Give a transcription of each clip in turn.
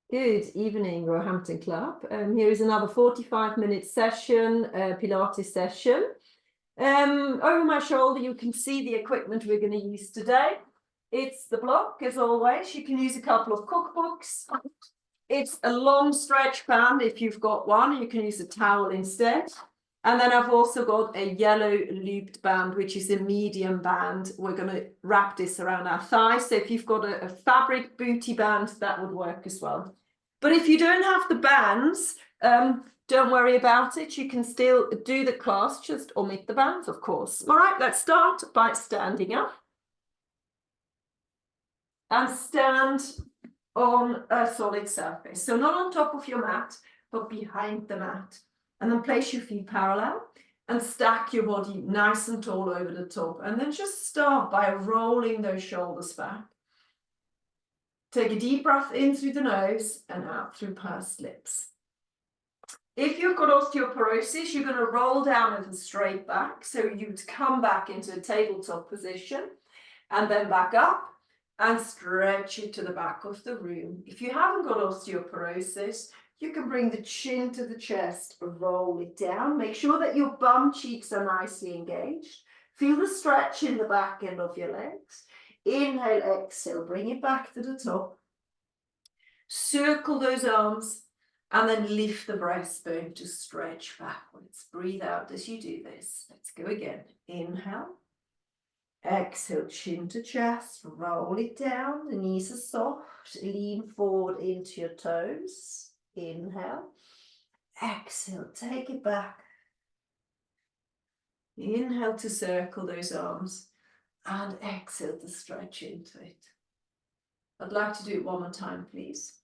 Good evening, Roehampton Club. Here is another 45-minute session, Pilates session. Over my shoulder, you can see the equipment we're going to use today. It's the block, as always. You can use a couple of cookbooks. It's a long stretch band if you've got one. You can use a towel instead. And then I've also got a yellow looped band, which is a medium band. We're going to wrap this around our thighs. So if you've got a fabric booty band, that would work as well. But if you don't have the bands, don't worry about it. You can still do the class, just omit the bands, of course. All right, let's start by standing up. And stand on a solid surface. So not on top of your mat, but behind the mat. And then place your feet parallel and stack your body nice and tall over the top. And then just start by rolling those shoulders back. Take a deep breath in through the nose and out through pursed lips. If you've got osteoporosis, you're going to roll down with a straight back. So you'd come back into a tabletop position and then back up and stretch it to the back of the room. If you haven't got osteoporosis, you can bring the chin to the chest, roll it down. Make sure that your bum cheeks are nicely engaged. Feel the stretch in the back end of your legs. Inhale, exhale, bring it back to the top. Circle those arms and then lift the breastbone to stretch backwards. Breathe out as you do this. Let's go again. Inhale. Exhale, chin to chest, roll it down. The knees are soft. Lean forward into your toes. Inhale. Exhale, take it back. Inhale to circle those arms and exhale to stretch into it. I'd like to do it one more time, please.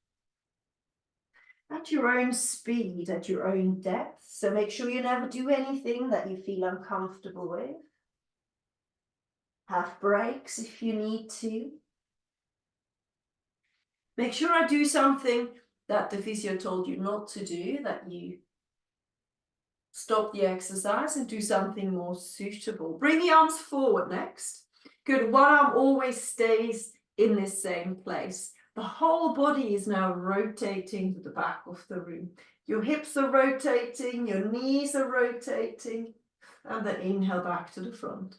At your own speed, at your own depth. So make sure you never do anything that you feel uncomfortable with. Have breaks if you need to. Make sure I do something that the physio told you not to do, that you stop the exercise and do something more suitable. Bring the arms forward next. Good. One arm always stays in this same place. The whole body is now rotating to the back of the room. Your hips are rotating, your knees are rotating, and then inhale back to the front.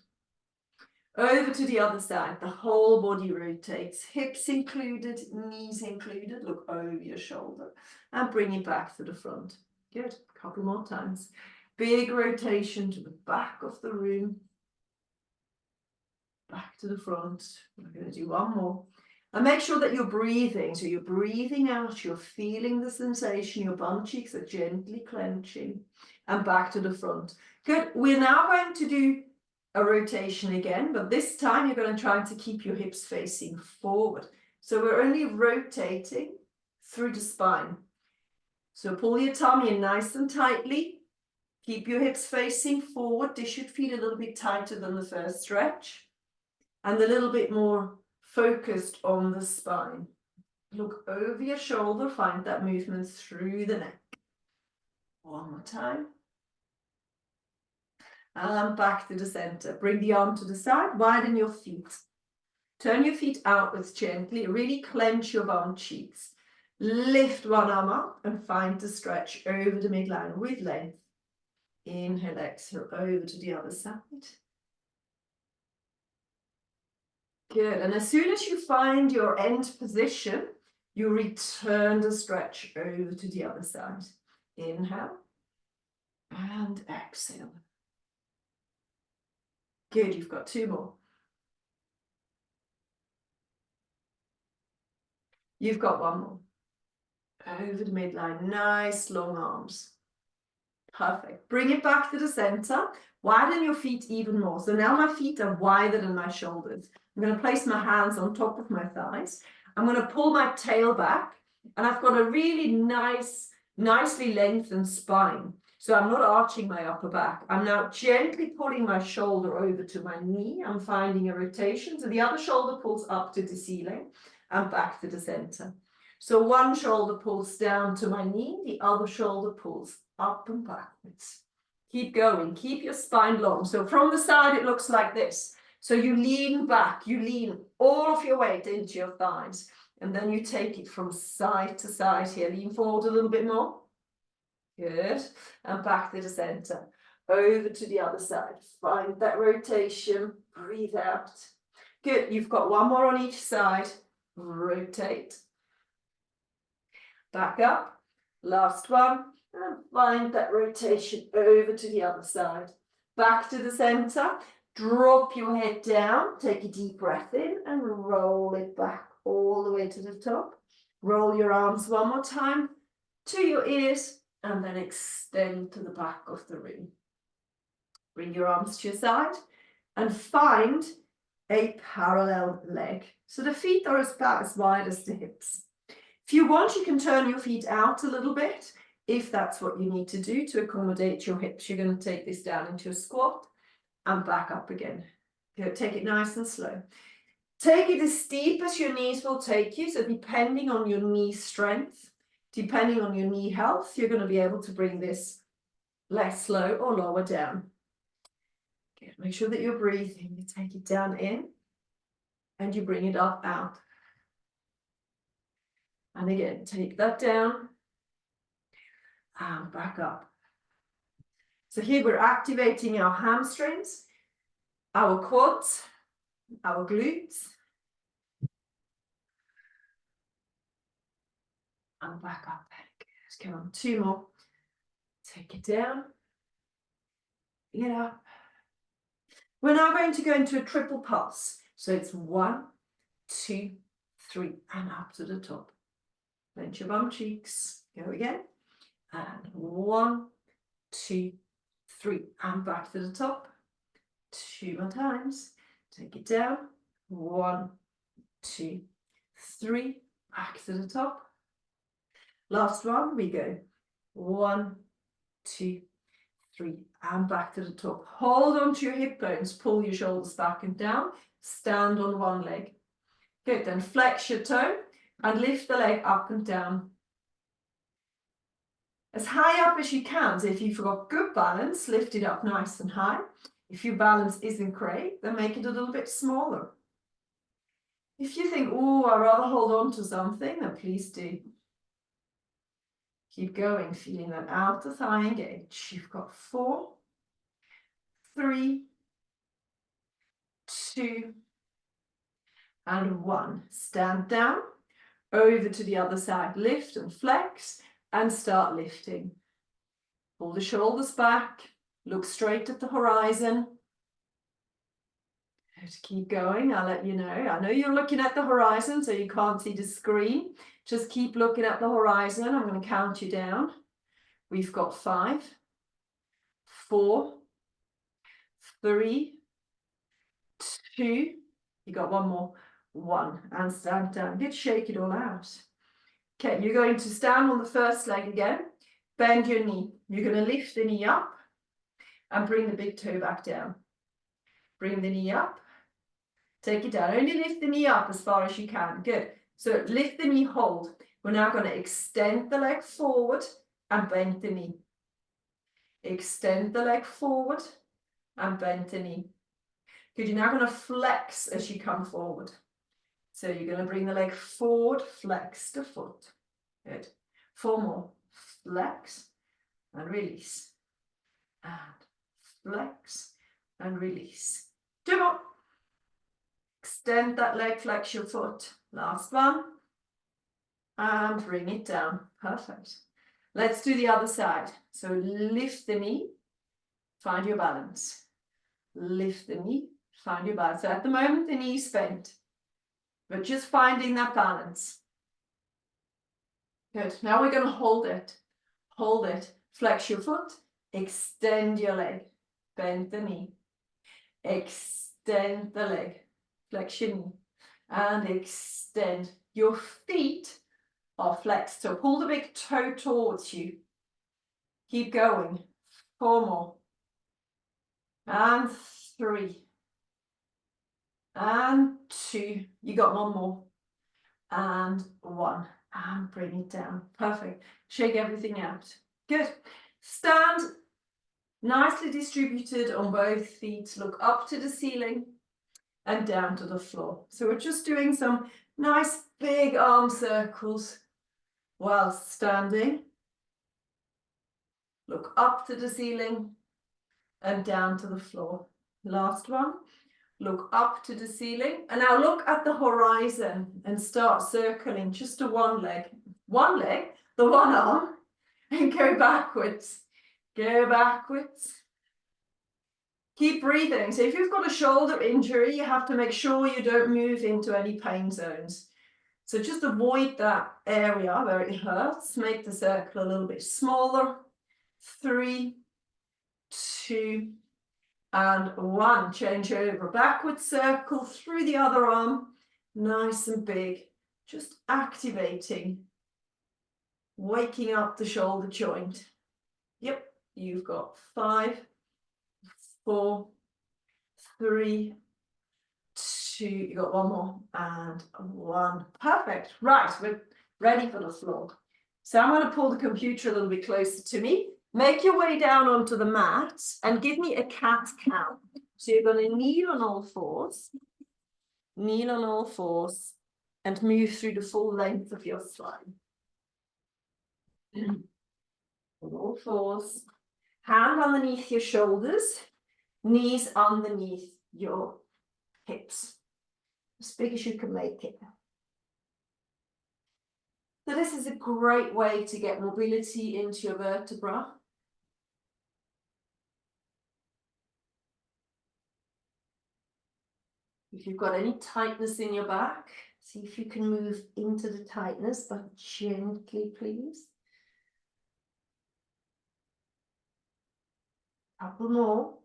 Over to the other side, the whole body rotates, hips included, knees included. Look over your shoulder and bring it back to the front. Good, a couple more times. Big rotation to the back of the room, back to the front. We're going to do one more. And make sure that you're breathing. So you're breathing out, you're feeling the sensation, your bum cheeks are gently clenching, and back to the front. Good, we're now going to do a rotation again, but this time you're going to try to keep your hips facing forward. So we're only rotating through the spine. So pull your tummy in nice and tightly. Keep your hips facing forward. This should feel a little bit tighter than the first stretch and a little bit more focused on the spine. Look over your shoulder, find that movement through the neck. One more time. And back to the center. Bring the arm to the side, widen your feet. Turn your feet outwards gently, really clench your bum cheeks. Lift one arm up and find the stretch over the midline with length. Inhale, exhale, over to the other side. Good, and as soon as you find your end position, you return the stretch over to the other side. Inhale and exhale. Good, you've got two more. You've got one more. Over the midline, nice long arms. Perfect. Bring it back to the center. Widen your feet even more. So now my feet are wider than my shoulders. I'm going to place my hands on top of my thighs. I'm going to pull my tail back, and I've got a really nicely lengthened spine. So I'm not arching my upper back. I'm now gently pulling my shoulder over to my knee. I'm finding a rotation. So the other shoulder pulls up to the ceiling and back to the center. So one shoulder pulls down to my knee, the other shoulder pulls up and backwards. Keep going, keep your spine long. So from the side, it looks like this. So you lean back, you lean all of your weight into your thighs, and then you take it from side to side here. Lean forward a little bit more. Good. And back to the center. Over to the other side. Find that rotation. Breathe out. Good. You've got one more on each side. Rotate. Back up. Last one. And find that rotation over to the other side. Back to the center. Drop your head down. Take a deep breath in and roll it back all the way to the top. Roll your arms one more time to your ears and then extend to the back of the room. Bring your arms to your side and find a parallel leg. So the feet are about as wide as the hips. If you want, you can turn your feet out a little bit. If that's what you need to do to accommodate your hips, you're going to take this down into a squat and back up again. Good. Take it nice and slow. Take it as steep as your knees will take you. So depending on your knee strength, depending on your knee health, you're going to be able to bring this less slow or lower down. Good. Make sure that you're breathing. You take it down in and you bring it up out. And again, take that down and back up. So here we're activating our hamstrings, our quads, our glutes, and back up. Good. Come on, two more. Take it down, bring it up. We're now going to go into a triple pulse. So it's 1, 2, 3, and up to the top. Clench your bum cheeks. Go again. And 1, 2, 3, and back to the top. 2 more times. Take it down. 1, 2, 3, back to the top. Last one, we go 1, 2, 3, and back to the top. Hold on to your hip bones, pull your shoulders back and down, stand on one leg. Good, then flex your toe and lift the leg up and down. As high up as you can, so if you've got good balance, lift it up nice and high. If your balance isn't great, then make it a little bit smaller. If you think, oh, I'd rather hold on to something, then please do. Keep going, feeling that outer thigh engage. You've got 4, 3, 2, and 1. Stand down, over to the other side. Lift and flex, and start lifting. Pull the shoulders back, look straight at the horizon. Just keep going, I'll let you know. I know you're looking at the horizon, so you can't see the screen. Just keep looking at the horizon. I'm going to count you down. We've got 5, 4, 3, 2, you got one more, 1, and stand down. Good, shake it all out. Okay, you're going to stand on the first leg again. Bend your knee. You're going to lift the knee up and bring the big toe back down. Bring the knee up. Take it down. Only lift the knee up as far as you can. Good. So lift the knee, hold. We're now going to extend the leg forward and bend the knee. Extend the leg forward and bend the knee. Good. You're now going to flex as you come forward. So you're going to bring the leg forward, flex the foot. Good. 4 more. Flex and release. And flex and release. 2 more. Extend that leg, flex your foot. Last one. And bring it down. Perfect. Let's do the other side. So lift the knee, find your balance. Lift the knee, find your balance. So at the moment, the knee is bent, but just finding that balance. Good. Now we're going to hold it. Hold it. Flex your foot. Extend your leg. Bend the knee. Extend the leg. Flex your knee. And extend. Your feet are flexed. So pull the big toe towards you. Keep going. 4 more. And 3. And 2. You got 1 more. And 1. And bring it down. Perfect. Shake everything out. Good. Stand nicely distributed on both feet. Look up to the ceiling. and down to the floor. So we're just doing some nice big arm circles while standing. Look up to the ceiling and down to the floor. Last one. Look up to the ceiling, and now look at the horizon and start circling just to one leg, the one arm, and go backwards. Keep breathing. So if you've got a shoulder injury, you have to make sure you don't move into any pain zones. So just avoid that area where it hurts. Make the circle a little bit smaller. 3, 2, and 1. Change over, backward circle through the other arm, nice and big, just activating, waking up the shoulder joint. Yep, you've got 5, 4, 3, 2, you got one more, and 1. Perfect. Right, we're ready for the floor. So I'm going to pull the computer a little bit closer to me. Make your way down onto the mat and give me a cat cow. So you're going to kneel on all fours, and move through the full length of your spine. On all fours, hand underneath your shoulders, knees underneath your hips, as big as you can make it. So this is a great way to get mobility into your vertebra. If you've got any tightness in your back, see if you can move into the tightness, but gently, please. Couple more.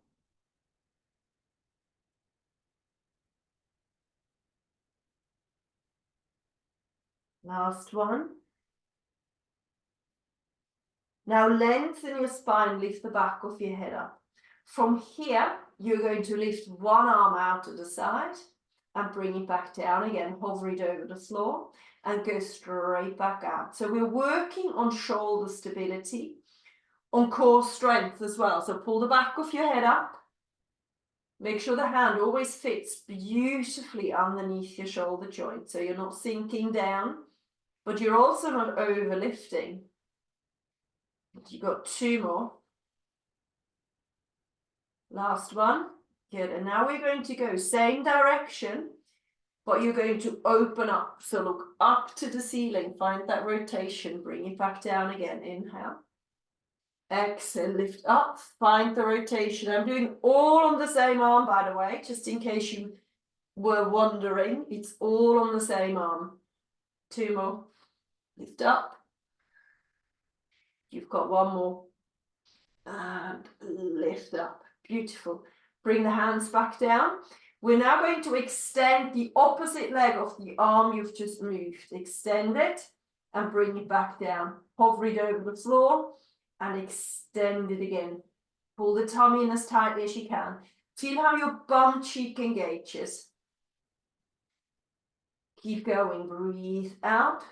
Last one. Now lengthen your spine, lift the back of your head up. From here, you're going to lift one arm out to the side and bring it back down again, hover it over the floor and go straight back out. So we're working on shoulder stability, on core strength as well. So pull the back of your head up. Make sure the hand always fits beautifully underneath your shoulder joint. So you're not sinking down, but you're also not over lifting. You've got 2 more. Last one. Good. And now we're going to go same direction, but you're going to open up. So look up to the ceiling. Find that rotation. Bring it back down again. Inhale. Exhale. Lift up. Find the rotation. I'm doing all on the same arm, by the way, just in case you were wondering. It's all on the same arm. 2 more. Lift up. You've got 1 more. And lift up. Beautiful. Bring the hands back down. We're now going to extend the opposite leg of the arm you've just moved. Extend it and bring it back down. Hover it over the floor and extend it again. Pull the tummy in as tightly as you can. Feel how your bum cheek engages. Keep going. Breathe out.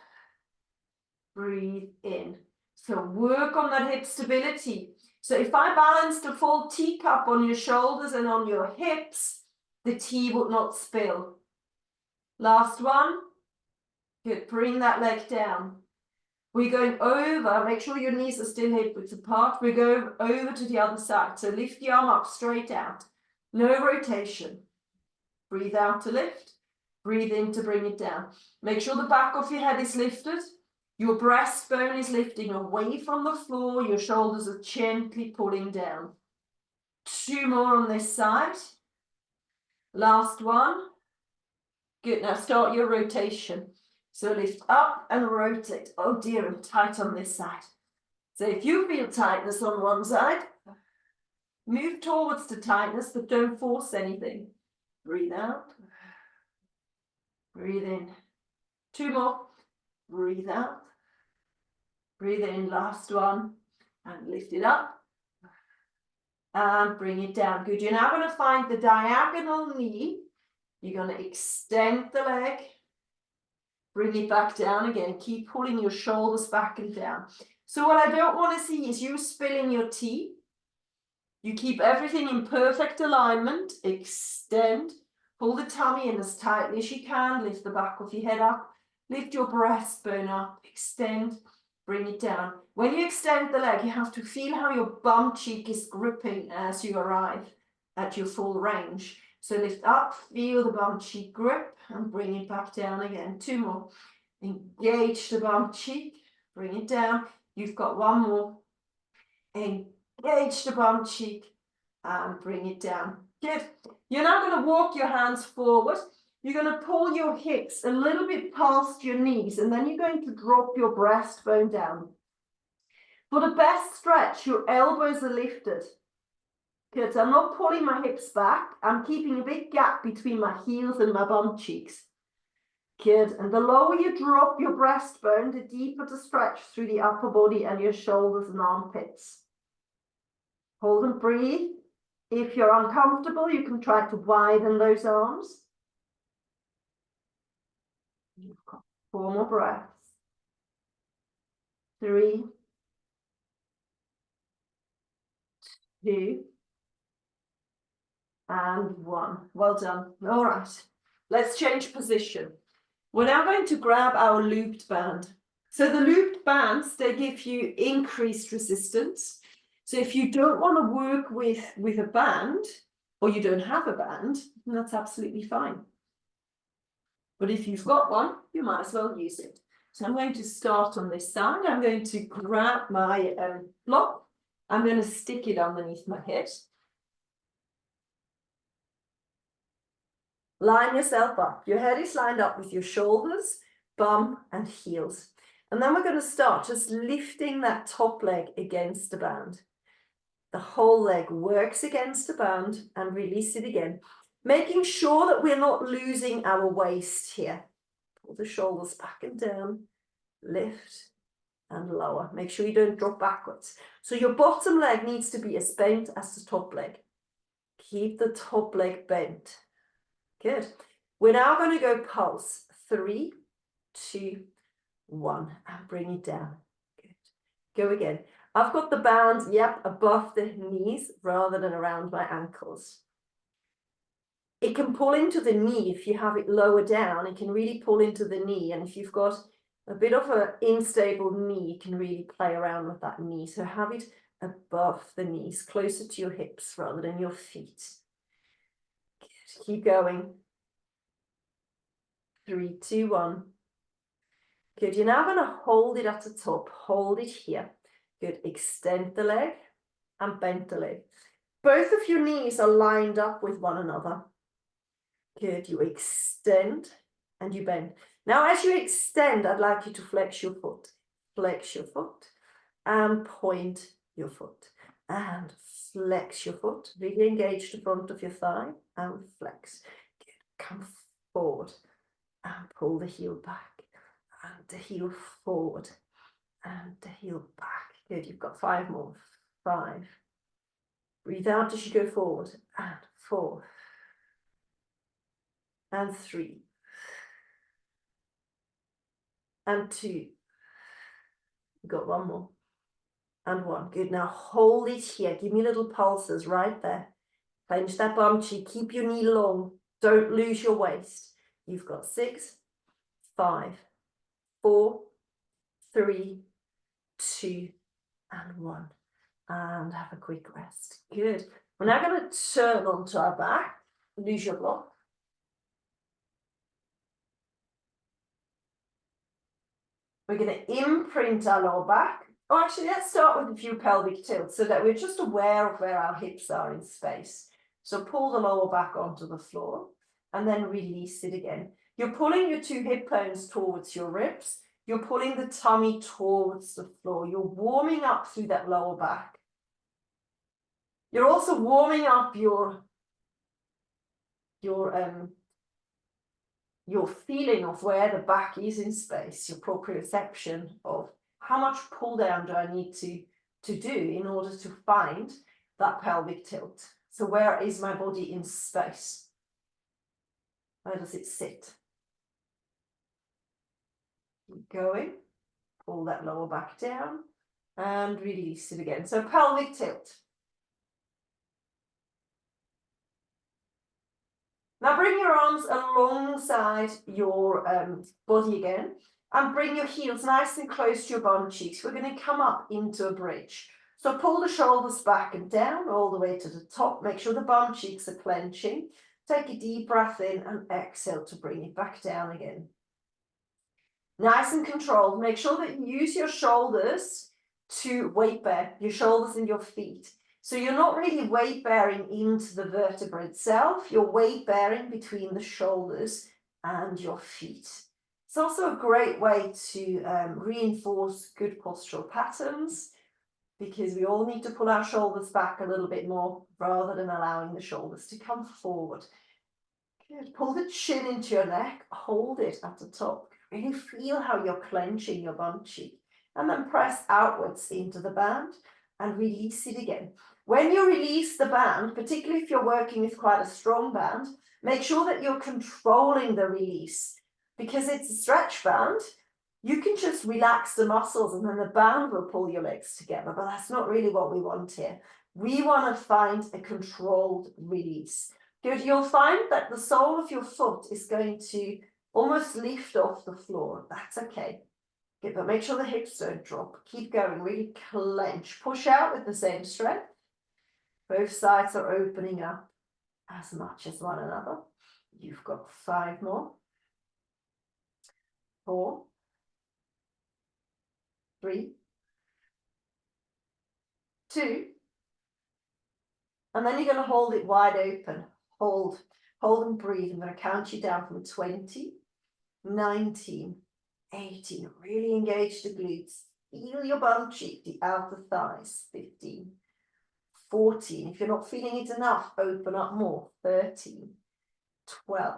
Breathe in. So work on that hip stability. So if I balanced a full teacup on your shoulders and on your hips, the tea would not spill. Last one. Good. Bring that leg down. We're going over. Make sure your knees are still hip width apart. We go over to the other side. So lift the arm up straight out. No rotation. Breathe out to lift. Breathe in to bring it down. Make sure the back of your head is lifted. Your breastbone is lifting away from the floor. Your shoulders are gently pulling down. 2 more on this side. Last one. Good. Now start your rotation. So lift up and rotate. Oh dear, I'm tight on this side. So if you feel tightness on one side, move towards the tightness, but don't force anything. Breathe out. Breathe in. 2 more. Breathe out. Breathe in, last one, and lift it up. And bring it down. Good. You're now going to find the diagonal knee. You're going to extend the leg. Bring it back down again. Keep pulling your shoulders back and down. So what I don't want to see is you spilling your tea. You keep everything in perfect alignment. Extend. Pull the tummy in as tightly as you can, lift the back of your head up, lift your breastbone up, extend, bring it down. When you extend the leg, you have to feel how your bum cheek is gripping as you arrive at your full range. So lift up, feel the bum cheek grip, and bring it back down again. 2 more. Engage the bum cheek, bring it down. You've got 1 more. Engage the bum cheek, and bring it down. Good. You're now going to walk your hands forward. You're going to pull your hips a little bit past your knees, and then you're going to drop your breastbone down. For the best stretch, your elbows are lifted. Good. So I'm not pulling my hips back. I'm keeping a big gap between my heels and my bum cheeks. Good. And the lower you drop your breastbone, the deeper the stretch through the upper body and your shoulders and armpits. Hold and breathe. If you're uncomfortable, you can try to widen those arms. You've got 4 more breaths. 3, 2, and 1. Well done. All right. Let's change position. We're now going to grab our looped band. So the looped bands, they give you increased resistance. So if you don't want to work with a band, or you don't have a band, that's absolutely fine. But if you've got one, you might as well use it. So I'm going to start on this side. I'm going to grab my block. I'm going to stick it underneath my head. Line yourself up. Your head is lined up with your shoulders, bum, and heels. And then we're going to start just lifting that top leg against the band. The whole leg works against the band and release it again. Making sure that we're not losing our waist here. Pull the shoulders back and down, lift and lower. Make sure you don't drop backwards. So your bottom leg needs to be as bent as the top leg. Keep the top leg bent. Good. We're now going to go pulse. 3, 2, 1, and bring it down. Good. Go again. I've got the band, yep, above the knees rather than around my ankles. It can pull into the knee if you have it lower down. It can really pull into the knee. And if you've got a bit of an unstable knee, you can really play around with that knee. So have it above the knees, closer to your hips rather than your feet. Good. Keep going. 3, 2, 1. Good. You're now going to hold it at the top. Hold it here. Good. Extend the leg and bend the leg. Both of your knees are lined up with one another. Good. You extend and you bend. Now, as you extend, I'd like you to flex your foot. Flex your foot and point your foot. And flex your foot. Really engage the front of your thigh and flex. Good. Come forward and pull the heel back. And the heel forward. And the heel back. Good. You've got 5 more. 5. Breathe out as you go forward. And 4. And 3. And 2. You've got 1 more. And 1. Good. Now hold it here. Give me little pulses right there. Clench that bum cheek. Keep your knee long. Don't lose your waist. You've got 6, 5, 4, 3, 2, and 1. And have a quick rest. Good. We're now going to turn onto our back. Lose your block. We're going to imprint our lower back. Oh, actually, let's start with a few pelvic tilts so that we're just aware of where our hips are in space. So pull the lower back onto the floor and then release it again. You're pulling your 2 hip bones towards your ribs. You're pulling the tummy towards the floor. You're warming up through that lower back. You're also warming up your feeling of where the back is in space, your proprioception of how much pull down do I need to do in order to find that pelvic tilt. So where is my body in space? Where does it sit? Keep going. Pull that lower back down and release it again. So pelvic tilt. Now bring your arms alongside your body again, and bring your heels nice and close to your bum cheeks. We're going to come up into a bridge. So pull the shoulders back and down all the way to the top. Make sure the bum cheeks are clenching. Take a deep breath in and exhale to bring it back down again. Nice and controlled. Make sure that you use your shoulders to weight bear, your shoulders and your feet. So you're not really weight bearing into the vertebra itself. You're weight bearing between the shoulders and your feet. It's also a great way to reinforce good postural patterns, because we all need to pull our shoulders back a little bit more rather than allowing the shoulders to come forward. Good. Pull the chin into your neck, hold it at the top. Really feel how you're clenching your bum cheek, and then press outwards into the band and release it again. When you release the band, particularly if you're working with quite a strong band, make sure that you're controlling the release, because it's a stretch band. You can just relax the muscles and then the band will pull your legs together, but that's not really what we want here. We want to find a controlled release. Good, you'll find that the sole of your foot is going to almost lift off the floor. That's okay. Good, but make sure the hips don't drop. Keep going, really clench. Push out with the same strength. Both sides are opening up as much as one another. You've got 5 more. 4, 3, 2, and then you're going to hold it wide open. Hold and breathe. I'm going to count you down from 20, 19, 18. Really engage the glutes. Feel your bum cheek, the outer thighs. 15, 14. If you're not feeling it enough, open up more. 13, 12,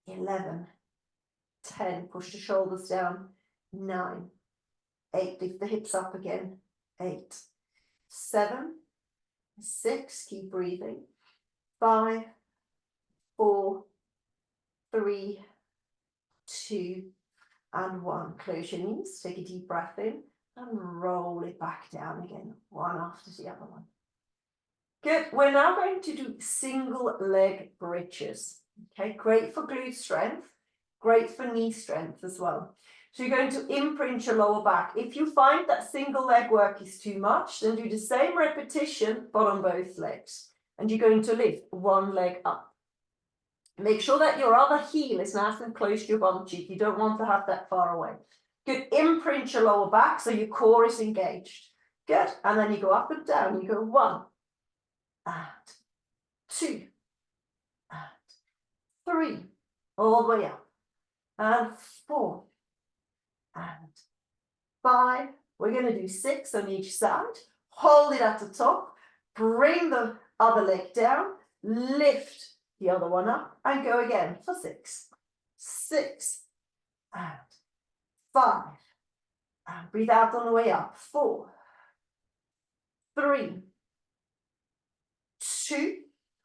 11, 10. Push the shoulders down. 9, 8. Lift the hips up again. 8, 7, 6. Keep breathing. 5, 4, 3, 2, and 1. Close your knees. Take a deep breath in and roll it back down again, one after the other one. Good. We're now going to do single leg bridges. Okay, great for glute strength, great for knee strength as well. So you're going to imprint your lower back. If you find that single leg work is too much, then do the same repetition, but on both legs. And you're going to lift one leg up. Make sure that your other heel is nice and close to your bum cheek. You don't want to have that far away. Good. Imprint your lower back so your core is engaged. Good. And then you go up and down. You go 1, and 2, and 3, all the way up, and 4, and 5. We're going to do 6 on each side. Hold it at the top. Bring the other leg down. Lift the other one up and go again for 6, 6, and 5. And breathe out on the way up. 4, 3, 2.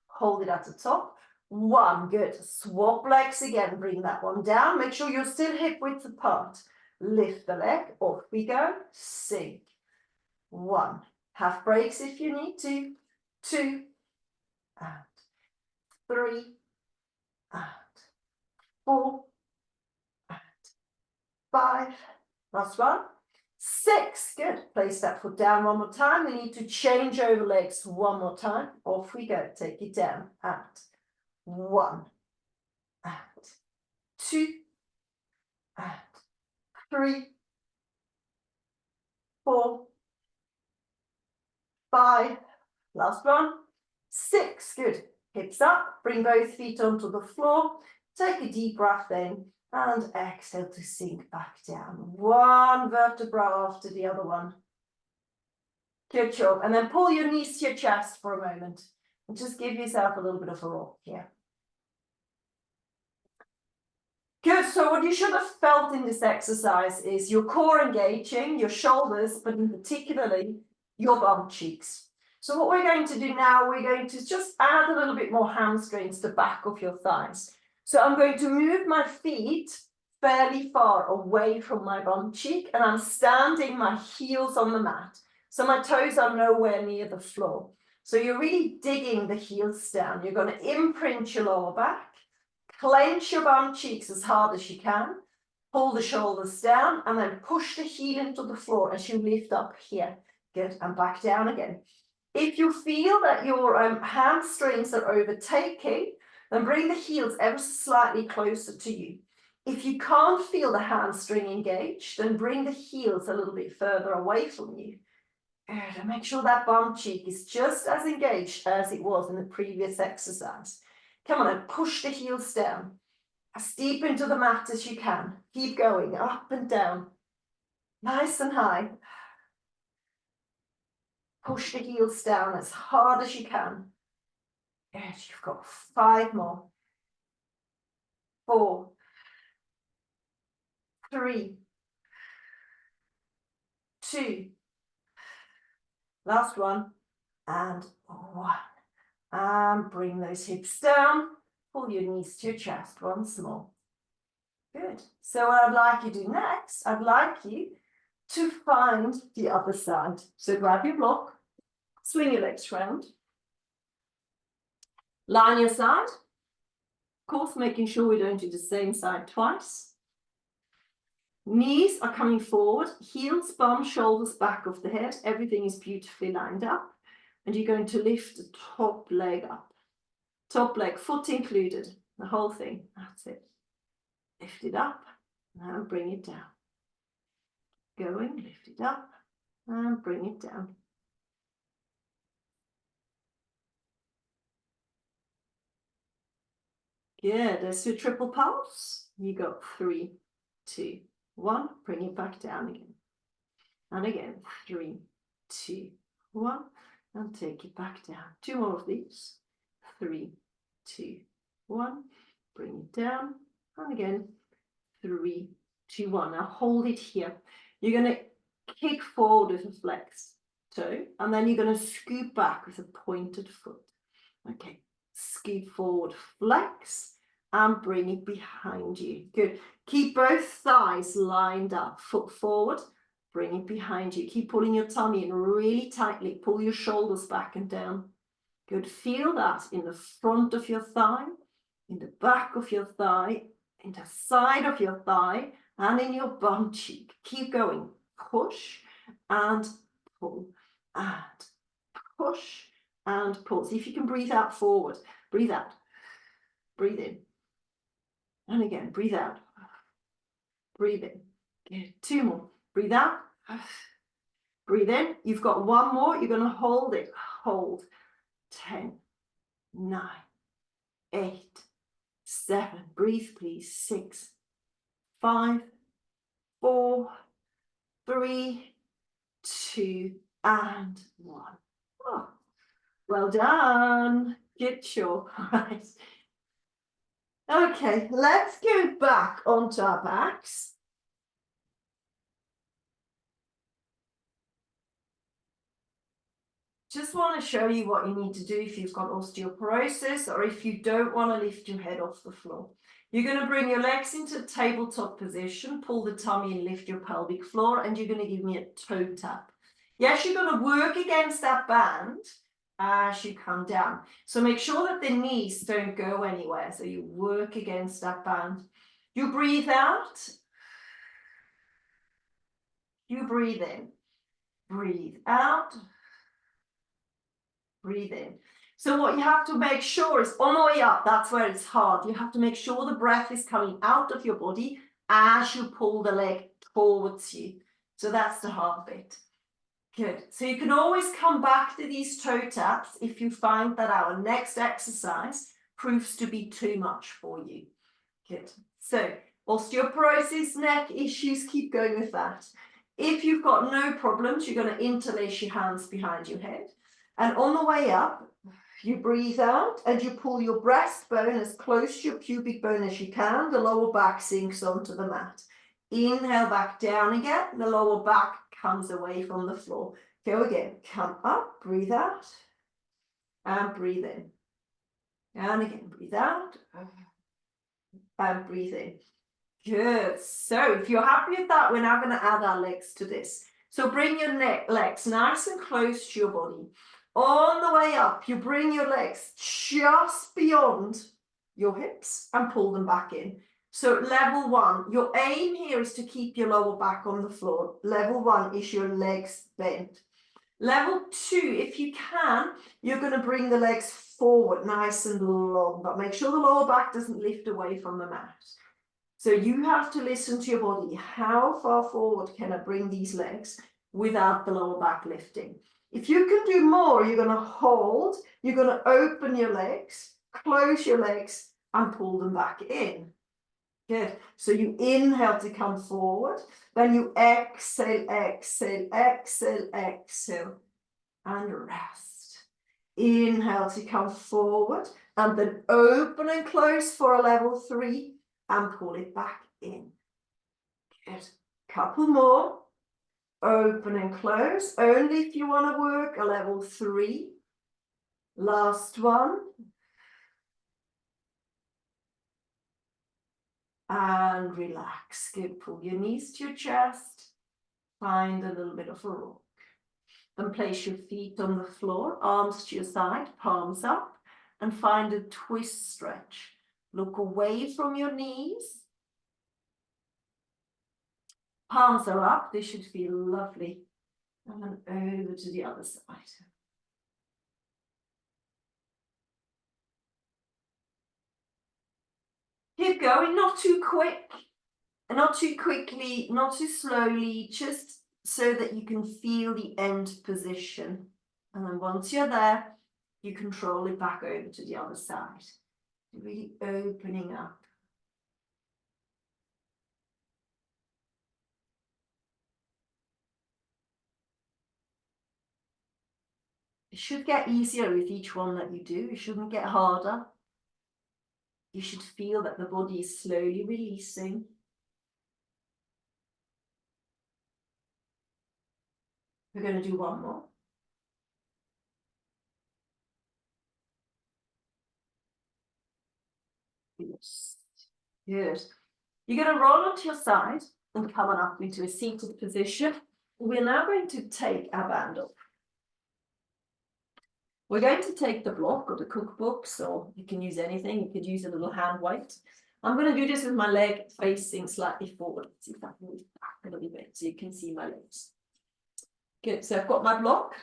Hold it at the top. 1. Good. Swap legs again. Bring that one down. Make sure you're still hip width apart. Lift the leg. Off we go. Sink. 1. Half breaks if you need to. 2, and 3, and 4, and 5. Last one. 6. Good. Place that foot down one more time. We need to change over legs one more time. Off we go. Take it down. And 1, and 2, and 3, 4, 5. Last one. 6. Good. Hips up. Bring both feet onto the floor. Take a deep breath in and exhale to sink back down. One vertebra after the other one. Good job. And then pull your knees to your chest for a moment. And just give yourself a little bit of a rock here. Good. So what you should have felt in this exercise is your core engaging, your shoulders, but in particularly your bum cheeks. So what we're going to do now, we're going to just add a little bit more hamstrings to the back of your thighs. So I'm going to move my feet fairly far away from my bum cheek, and I'm standing my heels on the mat. So my toes are nowhere near the floor. So you're really digging the heels down. You're going to imprint your lower back, clench your bum cheeks as hard as you can, pull the shoulders down, and then push the heel into the floor as you lift up here. Good, and back down again. If you feel that your hamstrings are overtaking, then bring the heels ever so slightly closer to you. If you can't feel the hamstring engaged, then bring the heels a little bit further away from you. Good, and make sure that bum cheek is just as engaged as it was in the previous exercise. Come on, and push the heels down as deep into the mat as you can. Keep going, up and down, nice and high. Push the heels down as hard as you can. Yes, you've got 5 more. 4, 3, 2, last one, and 1. And bring those hips down. Pull your knees to your chest once more. Good. So what I'd like you to do next, I'd like you to find the other side. So grab your block, swing your legs round, lie on your side. Of course, making sure we don't do the same side twice. Knees are coming forward, heels, bum, shoulders, back of the head. Everything is beautifully lined up. And you're going to lift the top leg up. Top leg, foot included, the whole thing. That's it. Lift it up and bring it down. Going, lift it up and bring it down. Good, there's your triple pulse. You got 3, 2, 1. Bring it back down again. And again, 3, 2, 1. And take it back down. 2 more of these. 3, 2, 1. Bring it down. And again, 3, 2, 1. Now hold it here. You're going to kick forward with a flexed toe. And then you're going to scoop back with a pointed foot. Okay. Scoop forward, flex, and bring it behind you. Good. Keep both thighs lined up. Foot forward, bring it behind you. Keep pulling your tummy in really tightly. Pull your shoulders back and down. Good. Feel that in the front of your thigh, in the back of your thigh, in the side of your thigh, and in your bum cheek. Keep going. Push and pull and push and pull. See if you can breathe out forward. Breathe out. Breathe in. And again, breathe out. Breathe in. Good. 2 more. Breathe out. Breathe in. You've got 1 more. You're going to hold it. Hold. 10, 9, 8, 7. Breathe, please. 6, 5, 4, 3, 2, and 1. Oh, well done. Good show. Right. Okay, let's go back onto our backs. Just want to show you what you need to do if you've got osteoporosis or if you don't want to lift your head off the floor. You're going to bring your legs into tabletop position, pull the tummy and lift your pelvic floor, and you're going to give me a toe tap. Yes, you're going to work against that band as you come down. So make sure that the knees don't go anywhere. So you work against that band. You breathe out. You breathe in. Breathe out. Breathe in. So what you have to make sure is on the way up, that's where it's hard. You have to make sure the breath is coming out of your body as you pull the leg towards you. So that's the hard bit. Good. So you can always come back to these toe taps if you find that our next exercise proves to be too much for you. Good. So osteoporosis, neck issues, keep going with that. If you've got no problems, you're going to interlace your hands behind your head. And on the way up, you breathe out and you pull your breastbone as close to your pubic bone as you can. The lower back sinks onto the mat. Inhale back down again. The lower back comes away from the floor. Go again. Come up, breathe out, and breathe in. And again, breathe out, and breathe in. Good. So if you're happy with that, we're now going to add our legs to this. So bring your legs nice and close to your body. On the way up, you bring your legs just beyond your hips and pull them back in. So level 1, your aim here is to keep your lower back on the floor. Level 1 is your legs bent. Level 2, if you can, you're going to bring the legs forward nice and long, but make sure the lower back doesn't lift away from the mat. So you have to listen to your body. How far forward can I bring these legs without the lower back lifting? If you can do more, you're going to hold, you're going to open your legs, close your legs, and pull them back in. Good. So you inhale to come forward, then you exhale, exhale, exhale, exhale, and rest. Inhale to come forward, and then open and close for a level 3, and pull it back in. Good. Couple more. Open and close, only if you want to work a level 3. Last one. And relax. Good. Pull your knees to your chest. Find a little bit of a rock. Then place your feet on the floor, arms to your side, palms up, and find a twist stretch. Look away from your knees. Palms are up. This should feel lovely. And then over to the other side. Keep going, not too quick, not too quickly, not too slowly, just so that you can feel the end position. And then once you're there, you control it back over to the other side. Really opening up. It should get easier with each one that you do. It shouldn't get harder. You should feel that the body is slowly releasing. We're going to do one more. Yes. Good. You're going to roll onto your side and come on up into a seated position. We're now going to take our band up. We're going to take the block or the cookbooks, or you can use anything. You could use a little hand weight. I'm going to do this with my leg facing slightly forward. Let's see if I can move back a little bit so you can see my legs. Good. So I've got my block.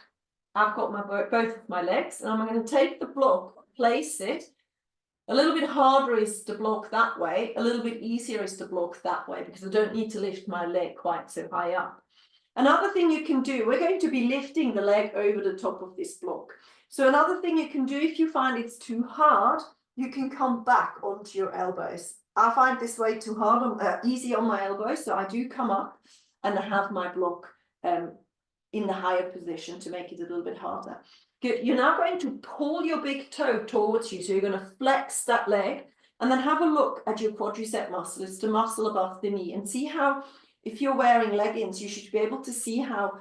I've got my both of my legs, and I'm going to take the block, place it. A little bit harder is to block that way. A little bit easier is to block that way because I don't need to lift my leg quite so high up. Another thing you can do, we're going to be lifting the leg over the top of this block. So another thing you can do, if you find it's too hard, you can come back onto your elbows. I find this way too hard, easy on my elbows, so I do come up and I have my block in the higher position to make it a little bit harder. Good. You're now going to pull your big toe towards you, so you're going to flex that leg, and then have a look at your quadricep muscle. It's the muscle above the knee, and see how, if you're wearing leggings, you should be able to see how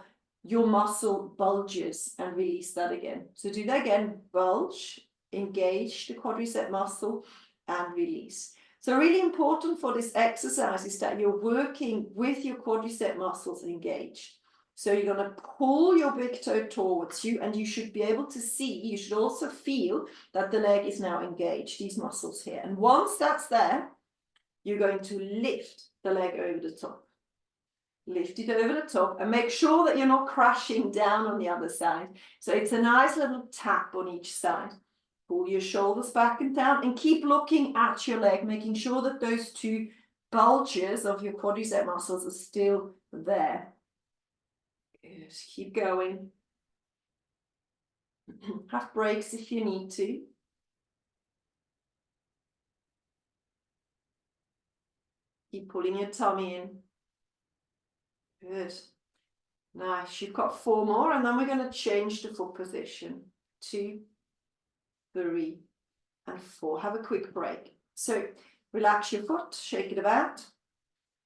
your muscle bulges and release that again. So do that again, bulge, engage the quadricep muscle and release. So really important for this exercise is that you're working with your quadricep muscles engaged. So you're going to pull your big toe towards you, and you should be able to see, you should also feel that the leg is now engaged, these muscles here. And once that's there, you're going to lift the leg over the top. Lift it over the top and make sure that you're not crashing down on the other side. So it's a nice little tap on each side. Pull your shoulders back and down and keep looking at your leg, making sure that those two bulges of your quadricep muscles are still there. Good. Keep going. Have breaks if you need to. Keep pulling your tummy in. Good. Nice. You've got 4 more, and then we're going to change the foot position. 2, 3, and 4. Have a quick break. So relax your foot, shake it about,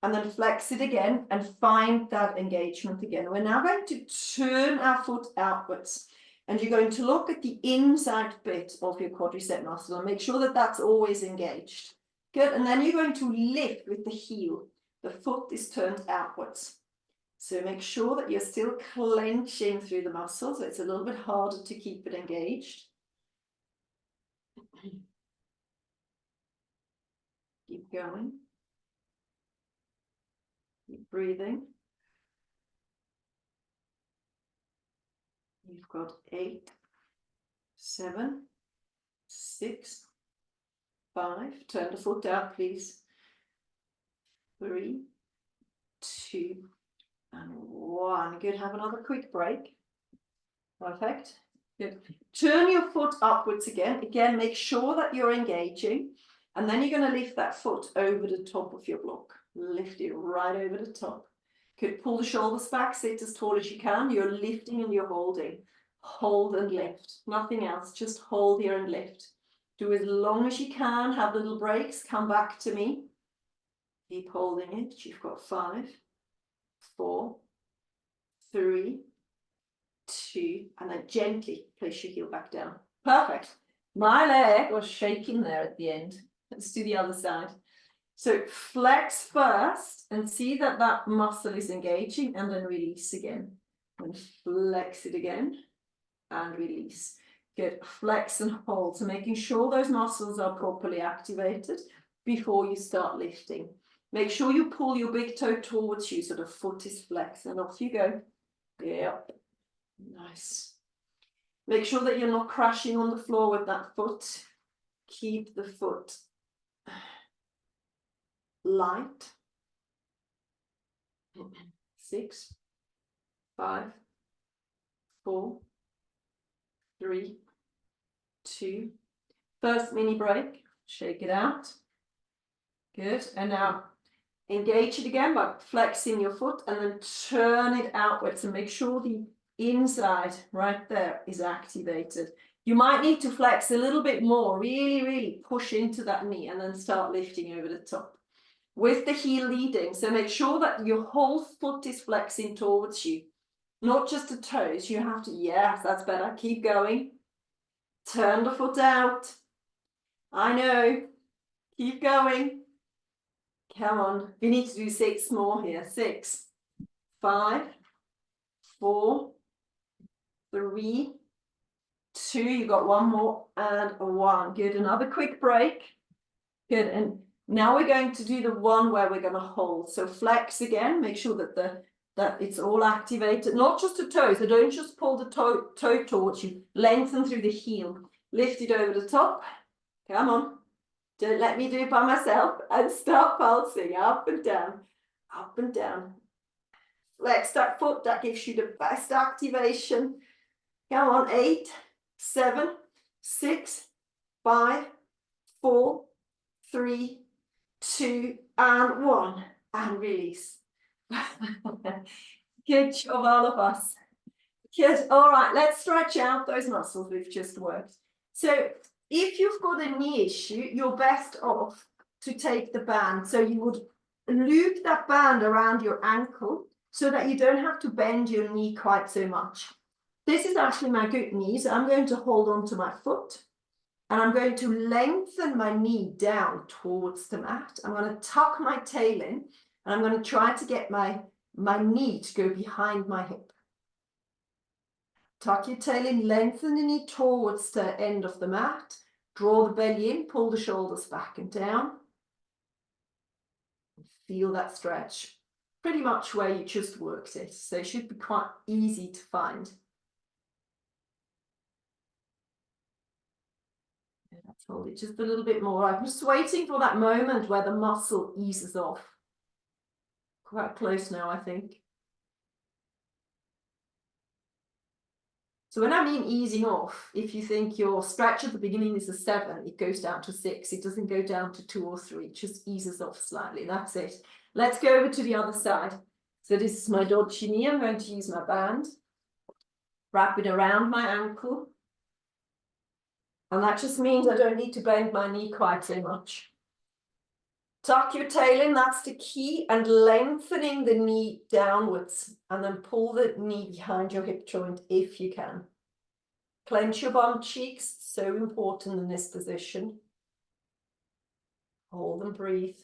and then flex it again and find that engagement again. We're now going to turn our foot outwards, and you're going to look at the inside bit of your quadricep muscle and make sure that that's always engaged. Good. And then you're going to lift with the heel. The foot is turned outwards. So make sure that you're still clenching through the muscles, so it's a little bit harder to keep it engaged. Keep going. Keep breathing. You've got 8, 7, 6, 5. Turn the foot out, please. 3, 2, and 1. Good. Have another quick break. Perfect. Good. Turn your foot upwards again. Again, make sure that you're engaging. And then you're going to lift that foot over the top of your block. Lift it right over the top. Good. Pull the shoulders back. Sit as tall as you can. You're lifting and you're holding. Hold and lift. Nothing else. Just hold here and lift. Do as long as you can. Have little breaks. Come back to me. Keep holding it. You've got 5, 4, 3, 2, and then gently place your heel back down. Perfect. My leg was shaking there at the end. Let's do the other side. So flex first and see that that muscle is engaging, and then release again. And flex it again and release. Good. Flex and hold. So making sure those muscles are properly activated before you start lifting. Make sure you pull your big toe towards you so the foot is flexed, and off you go. Yep. Nice. Make sure that you're not crashing on the floor with that foot. Keep the foot light. 6, 5, 4, 3, 2. First mini break. Shake it out. Good. And now engage it again by flexing your foot and then turn it outwards and make sure the inside right there is activated. You might need to flex a little bit more, really push into that knee and then start lifting over the top with the heel leading. So make sure that your whole foot is flexing towards you, not just the toes. You have to, yes, that's better. Keep going. Turn the foot out. I know. Keep going. Come on, we need to do 6 more here. 6, 5, 4, 3, 2. You got 1 more and a 1. Good. Another quick break. Good. And now we're going to do the one where we're going to hold. So flex again. Make sure that that it's all activated. Not just the toes. So don't just pull the toe towards you. Lengthen through the heel. Lift it over the top. Come on. Don't let me do it by myself, and start pulsing up and down, up and down. Flex that foot, that gives you the best activation. Come on, 8, 7, 6, 5, 4, 3, 2, and 1, and release. Good job, all of us. Good. All right, let's stretch out those muscles we've just worked. So if you've got a knee issue, you're best off to take the band. So you would loop that band around your ankle so that you don't have to bend your knee quite so much. This is actually my good knee, so I'm going to hold on to my foot and I'm going to lengthen my knee down towards the mat. I'm going to tuck my tail in and I'm going to try to get my knee to go behind my hip. Tuck your tail in, lengthen the knee towards the end of the mat. Draw the belly in, pull the shoulders back and down. Feel that stretch. Pretty much where you just worked it. So it should be quite easy to find. Let's hold it just a little bit more. I'm just waiting for that moment where the muscle eases off. Quite close now, I think. So when I mean easing off, if you think your stretch at the beginning is a 7, it goes down to 6. It doesn't go down to 2 or 3. It just eases off slightly. That's it. Let's go over to the other side. So this is my dodgy knee. I'm going to use my band. Wrap it around my ankle. And that just means I don't need to bend my knee quite so much. Tuck your tail in, that's the key, and lengthening the knee downwards, and then pull the knee behind your hip joint if you can. Clench your bum cheeks, so important in this position. Hold and breathe.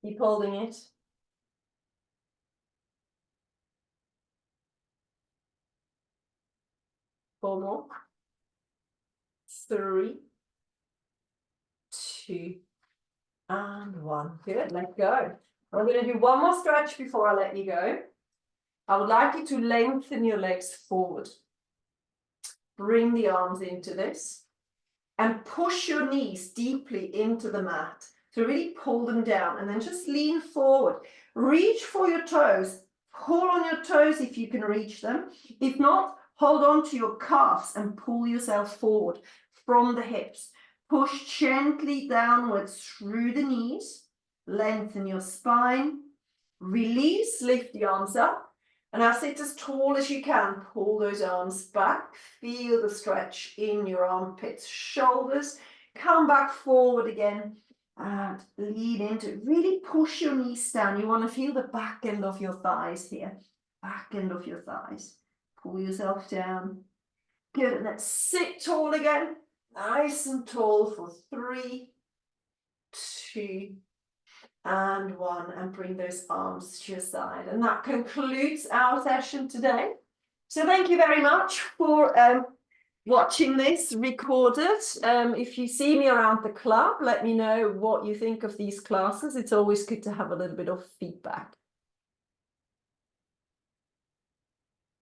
Keep holding it. 4 more. 3, 2, and 1. Good, let go. I'm going to do one more stretch before I let you go. I would like you to lengthen your legs forward. Bring the arms into this and push your knees deeply into the mat. So really pull them down and then just lean forward. Reach for your toes. Pull on your toes if you can reach them. If not, hold on to your calves and pull yourself forward from the hips. Push gently downwards through the knees. Lengthen your spine. Release, lift the arms up. And now sit as tall as you can. Pull those arms back. Feel the stretch in your armpits, shoulders. Come back forward again and lean into it. Really push your knees down. You want to feel the back end of your thighs here. Back end of your thighs. Pull yourself down. Good. And then sit tall again. Nice and tall for 3, 2, and 1, and bring those arms to your side. And that concludes our session today. So thank you very much for watching this recorded. If you see me around the club, let me know what you think of these classes. It's always good to have a little bit of feedback.